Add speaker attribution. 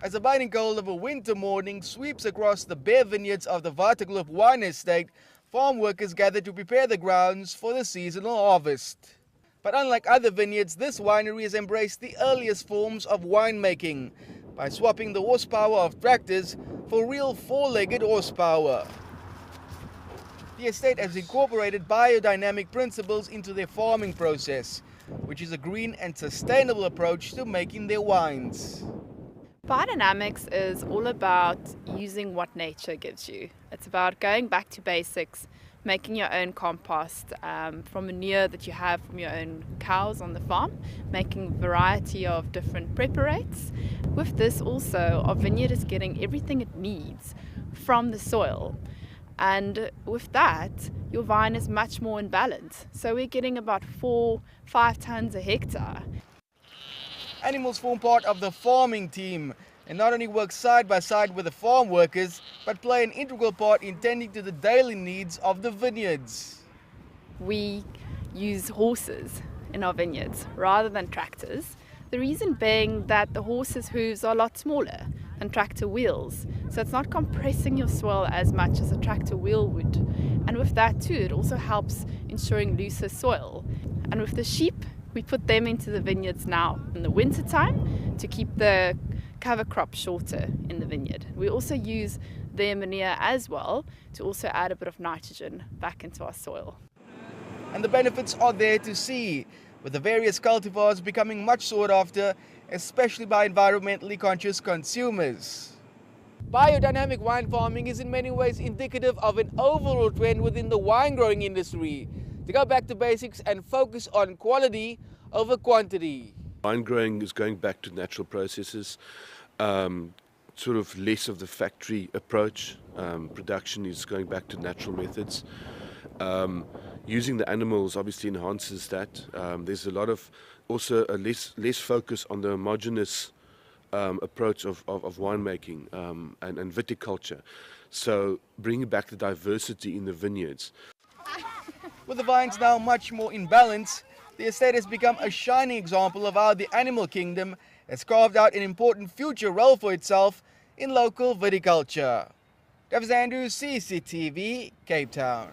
Speaker 1: As a biting cold of a winter morning sweeps across the bare vineyards of the Waterkloof wine estate, farm workers gather to prepare the grounds for the seasonal harvest. But unlike other vineyards, this winery has embraced the earliest forms of winemaking by swapping the horsepower of tractors for real four-legged horsepower. The estate has incorporated biodynamic principles into their farming process, which is a green and sustainable approach to making their wines.
Speaker 2: Biodynamics is all about using what nature gives you. It's about going back to basics, making your own compost from manure that you have from your own cows on the farm, making a variety of different preparates. With this also, our vineyard is getting everything it needs from the soil. And with that, your vine is much more in balance. So we're getting about 4-5 tons a hectare.
Speaker 1: Animals form part of the farming team and not only work side by side with the farm workers, but play an integral part in tending to the daily needs of the vineyards.
Speaker 2: We use horses in our vineyards rather than tractors. The reason being that the horse's hooves are a lot smaller than tractor wheels, so it's not compressing your soil as much as a tractor wheel would. And with that too, it also helps ensuring looser soil. And with the sheep, we put them into the vineyards now in the winter time to keep the cover crop shorter in the vineyard. We also use their manure as well to also add a bit of nitrogen back into our soil.
Speaker 1: And the benefits are there to see, with the various cultivars becoming much sought after, especially by environmentally conscious consumers. Biodynamic wine farming is in many ways indicative of an overall trend within the wine growing industry to go back to basics and focus on quality over quantity.
Speaker 3: Wine growing is going back to natural processes, sort of less of the factory approach. Production is going back to natural methods. Using the animals obviously enhances that. There's a lot of also a less focus on the homogeneous approach of winemaking and viticulture. So bringing back the diversity in the vineyards.
Speaker 1: With the vines now much more in balance, the estate has become a shining example of how the animal kingdom has carved out an important future role for itself in local viticulture. Bibliothek CCTV, Cape Town.